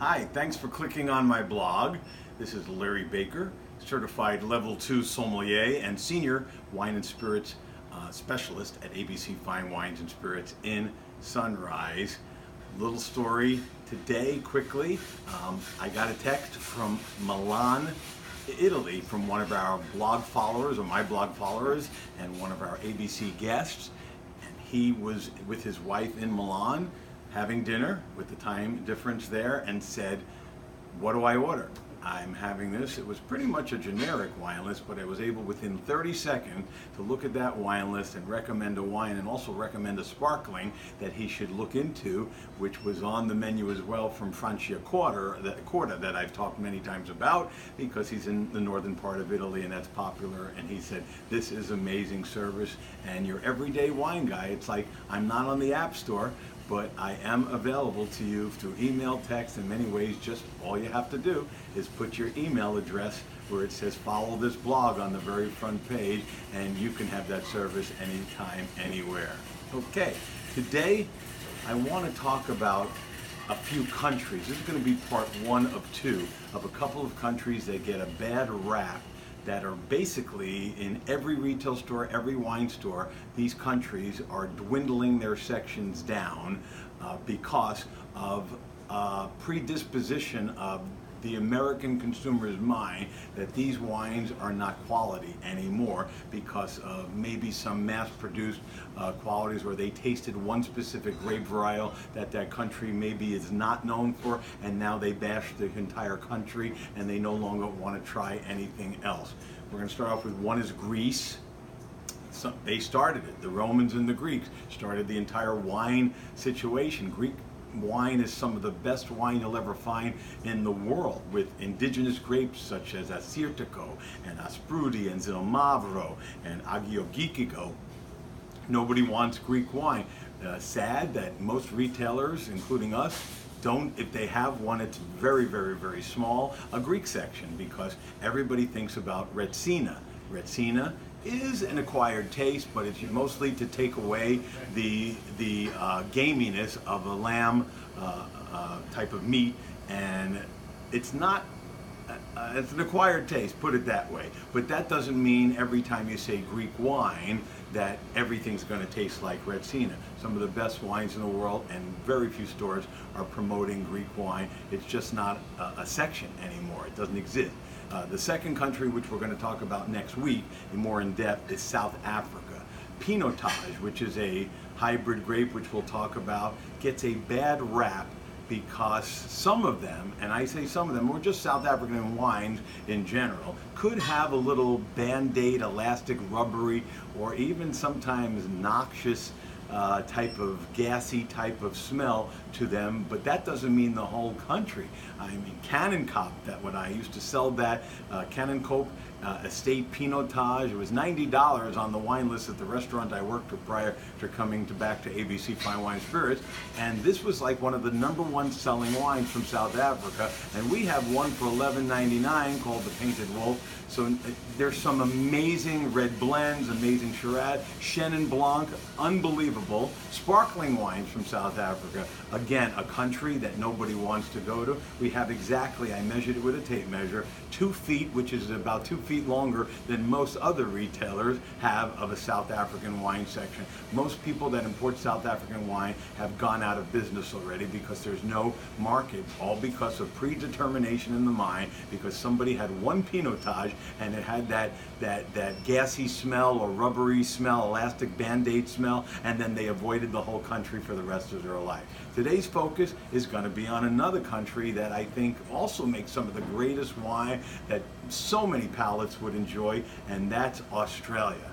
Hi, thanks for clicking on my blog. This is Larry Baker, certified level 2 sommelier and senior wine and spirits specialist at ABC Fine Wines and Spirits in Sunrise. Little story today, quickly. I got a text from Milan, Italy, from one of our blog followers, or my blog followers, and one of our ABC guests. And he was with his wife in Milan having dinner with the time difference there, and said, what do I order? I'm having this. It was pretty much a generic wine list, but I was able within 30 seconds to look at that wine list and recommend a wine, and also recommend a sparkling that he should look into, which was on the menu as well, from Franciacorta that I've talked many times about, because he's in the northern part of Italy and that's popular. And he said, this is amazing service, and your everyday wine guy. It's like, I'm not on the App Store, but I am available to you through email, text, in many ways. Just all you have to do is put your email address where it says follow this blog on the very front page, and you can have that service anytime, anywhere. Okay, today I want to talk about a few countries. This is going to be part one of two of a couple of countries that get a bad rap, that are basically in every retail store, every wine store. These countries are dwindling their sections down because of predisposition of the American consumer's mind that these wines are not quality anymore, because of maybe some mass-produced qualities, where they tasted one specific grape varietal that country maybe is not known for, and now they bash the entire country and they no longer want to try anything else. We're going to start off with one is Greece. They started it. The Romans and the Greeks started the entire wine situation. Greek wine is some of the best wine you'll ever find in the world, with indigenous grapes such as Assyrtiko and Asprudi and Zilmavro and Agiogikigo. Nobody wants Greek wine. Sad that most retailers, including us, don't. If they have one, it's very, very, very small, a Greek section, because everybody thinks about Retsina. Retsina is an acquired taste, but it's mostly to take away the gaminess of a lamb type of meat, and it's not. It's an acquired taste, put it that way. But that doesn't mean every time you say Greek wine that everything's going to taste like Retsina. Some of the best wines in the world, and very few stores are promoting Greek wine. It's just not a section anymore. It doesn't exist. The second country, which we're going to talk about next week and more in depth, is South Africa. Pinotage, which is a hybrid grape, which we'll talk about, gets a bad rap because some of them, and I say some of them, or just South African wines in general, could have a little Band-Aid, elastic, rubbery, or even sometimes noxious type of gassy type of smell to them, but that doesn't mean the whole country. I mean, Canoncop, that when I used to sell that, Canoncop Estate Pinotage, it was $90 on the wine list at the restaurant I worked with prior to coming back to ABC Fine Wine Spirits, and this was like one of the #1 selling wines from South Africa, and we have one for $11.99 called the Painted Wolf. So there's some amazing red blends, amazing Shiraz, Chenin Blanc, unbelievable. Sparkling wines from South Africa. Again, a country that nobody wants to go to. We have exactly, I measured it with a tape measure, 2 feet, which is about 2 feet longer than most other retailers have of a South African wine section. Most people that import South African wine have gone out of business already, because there's no market, all because of predetermination in the mind, because somebody had one Pinotage and it had that gassy smell or rubbery smell, elastic Band-Aid smell, and then they avoided the whole country for the rest of their life. Today's focus is going to be on another country that I think also makes some of the greatest wine that so many palates would enjoy, and that's Australia.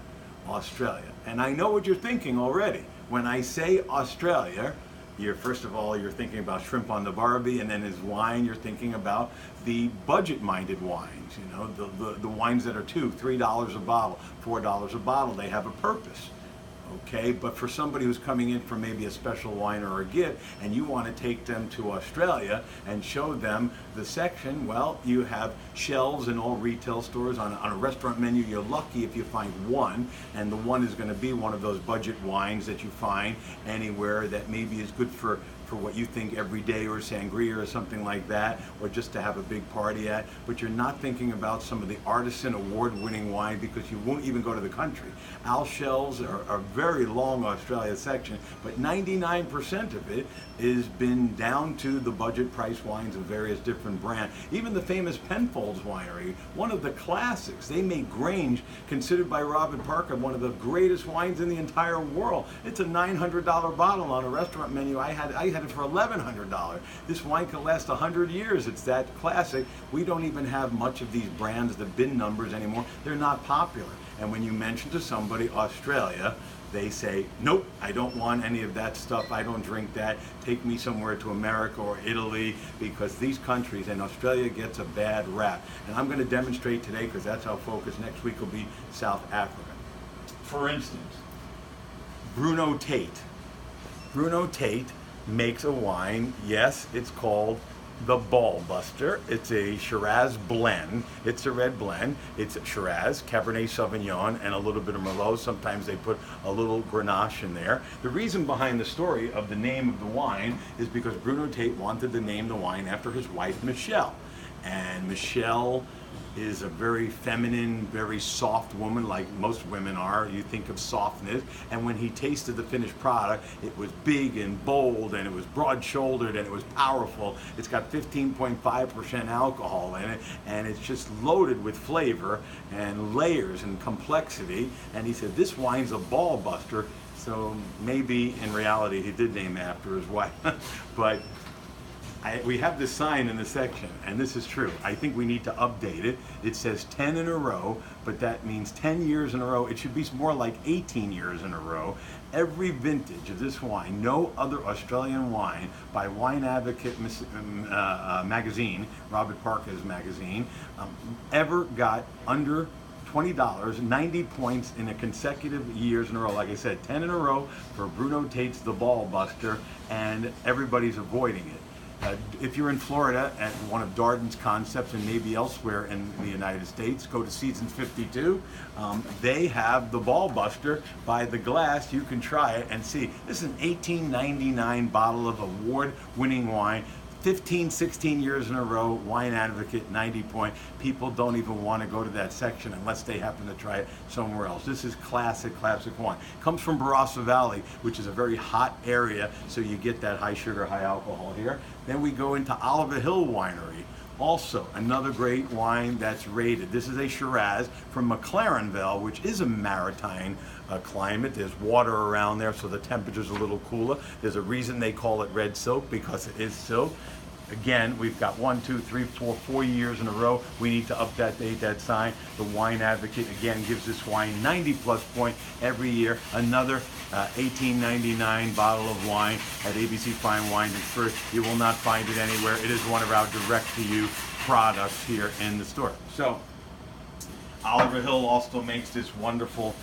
Australia. And I know what you're thinking already. When I say Australia, first of all, you're thinking about shrimp on the Barbie, and then as wine, you're thinking about the budget-minded wines, you know, the wines that are $2, $3 a bottle, $4 a bottle. They have a purpose. okay? But for somebody who's coming in for maybe a special wine or a gift, and you want to take them to Australia and show them the section, well, you have shelves in all retail stores. On a restaurant menu, you're lucky if you find one, and the one is going to be one of those budget wines that you find anywhere that maybe is good for for what you think every day, or sangria or something like that, or just to have a big party at, but you're not thinking about some of the artisan award-winning wine because you won't even go to the country. Our shelves are a very long Australia section, but 99% of it has been down to the budget price wines of various different brands. Even the famous Penfolds winery, one of the classics, they make Grange, considered by Robert Parker one of the greatest wines in the entire world. It's a $900 bottle on a restaurant menu. I had it for $1,100. This wine could last 100 years. It's that classic. We don't even have much of these brands, the bin numbers anymore. They're not popular. And when you mention to somebody Australia, they say, nope, I don't want any of that stuff. I don't drink that. Take me somewhere to America or Italy, because these countries, and Australia gets a bad rap. And I'm going to demonstrate today, because that's our focus. Next week will be South Africa. For instance, Bruno Tate. Bruno Tate makes a wine, yes, it's called the Ball Buster. It's a Shiraz blend. It's a red blend. It's Shiraz, Cabernet Sauvignon, and a little bit of Merlot. Sometimes they put a little Grenache in there. The reason behind the story of the name of the wine is because Bruno Tate wanted to name the wine after his wife, Michelle. And Michelle is a very feminine, very soft woman, like most women are. You think of softness. And when he tasted the finished product, it was big and bold, and it was broad-shouldered, and it was powerful. It's got 15.5% alcohol in it, and it's just loaded with flavor and layers and complexity. And he said, this wine's a ball buster. So maybe in reality he did name after his wife. But we have this sign in the section, and this is true. I think we need to update it. It says 10 in a row, but that means 10 years in a row. It should be more like 18 years in a row. Every vintage of this wine, no other Australian wine by Wine Advocate magazine, Robert Parker's magazine, ever got under $20, 90 points in a consecutive years in a row. Like I said, 10 in a row for Bruno Tate's The Ball Buster, and everybody's avoiding it. If you're in Florida at one of Darden's concepts, and maybe elsewhere in the United States, go to Seasons 52. They have the Ball Buster by the glass. You can try it and see. This is an $18.99 bottle of award-winning wine. 15, 16 years in a row, Wine Advocate, 90 point. People don't even want to go to that section unless they happen to try it somewhere else. This is classic wine. Comes from Barossa Valley, which is a very hot area, so you get that high sugar, high alcohol here. Then we go into Oliver Hill Winery. Also, another great wine that's rated. This is a Shiraz from McLaren Vale, which is a maritime climate. There's water around there, so the temperature's a little cooler. There's a reason they call it red silk, because it is silk. Again, we've got 1, 2, 3, 4 years in a row. We need to update that sign. The Wine Advocate, again, gives this wine 90+ point every year. Another $18.99 bottle of wine at ABC Fine Wines and Spirits. You will not find it anywhere. It is one of our direct-to-you products here in the store. So, Oliver Hill also makes this wonderful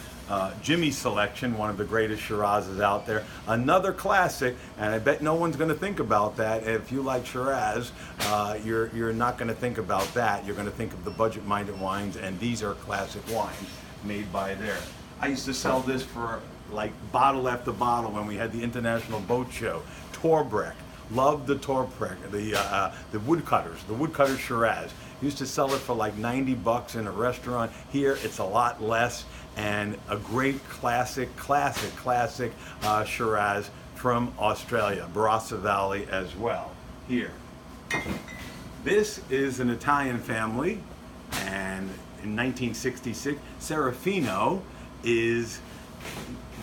Jimmy selection, one of the greatest Shirazes out there. Another classic, and I bet no one's going to think about that. If you like Shiraz, you're not going to think about that. You're going to think of the budget-minded wines, and these are classic wines made by there. I used to sell this for like bottle after bottle when we had the International Boat Show. Torbreck. Loved the Torbreck, the Woodcutters Shiraz. Used to sell it for like 90 bucks in a restaurant. Here it's a lot less, and a great classic Shiraz from Australia, Barossa Valley as well. Here. This is an Italian family, and in 1966, Serafino is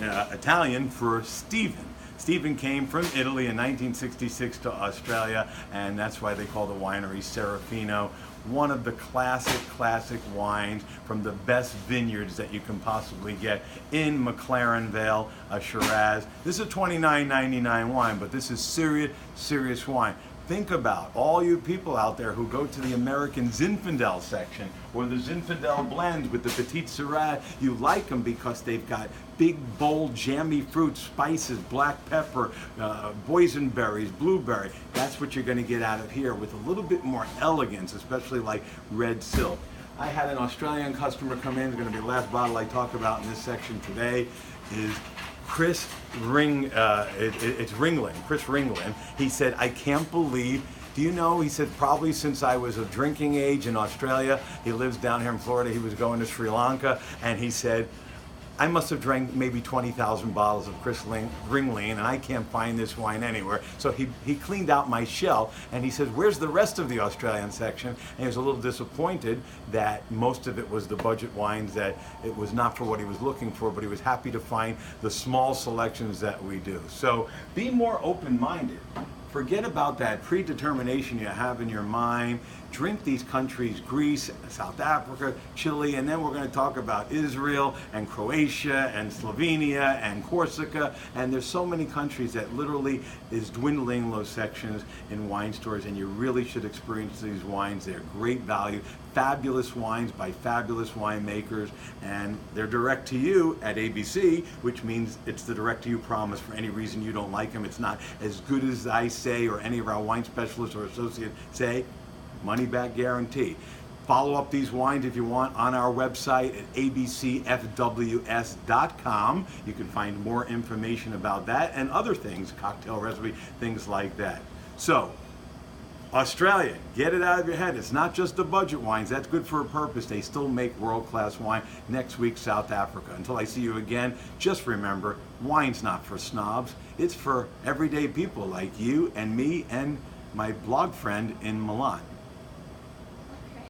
Italian for Stephen. Stephen came from Italy in 1966 to Australia, and that's why they call the winery Serafino. One of the classic wines from the best vineyards that you can possibly get in McLaren Vale, a Shiraz. This is a $29.99 wine, but this is serious wine. Think about all you people out there who go to the American Zinfandel section, or the Zinfandel blends with the Petit Syrah. You like them because they've got big, bold, jammy fruits, spices, black pepper, boysenberries, blueberry. That's what you're going to get out of here with a little bit more elegance, especially like red silk. I had an Australian customer come in. It's going to be the last bottle I talk about in this section today. Is Chris it's Ringland, Chris Ringland. He said, I can't believe, do you know, he said, probably since I was of drinking age in Australia, he lives down here in Florida, he was going to Sri Lanka, and he said, I must have drank maybe 20,000 bottles of Chris Ringling, and I can't find this wine anywhere. So he cleaned out my shelf, and he said, where's the rest of the Australian section? And he was a little disappointed that most of it was the budget wines, that it was not for what he was looking for, but he was happy to find the small selections that we do. So be more open-minded. Forget about that predetermination you have in your mind. Drink these countries, Greece, South Africa, Chile, and then we're going to talk about Israel and Croatia and Slovenia and Corsica. And there's so many countries that literally is dwindling those sections in wine stores, and you really should experience these wines. They're great value, fabulous wines by fabulous winemakers, and they're direct to you at ABC, which means it's the direct to you promise. For any reason you don't like them, it's not as good as I say or any of our wine specialists or associates say, money back guarantee. Follow up these wines if you want on our website at abcfws.com. You can find more information about that and other things, cocktail recipe, things like that. So, Australia, get it out of your head. It's not just the budget wines. That's good for a purpose. They still make world-class wine. Next week, South Africa. Until I see you again, just remember, wine's not for snobs. It's for everyday people like you and me and my blog friend in Milan.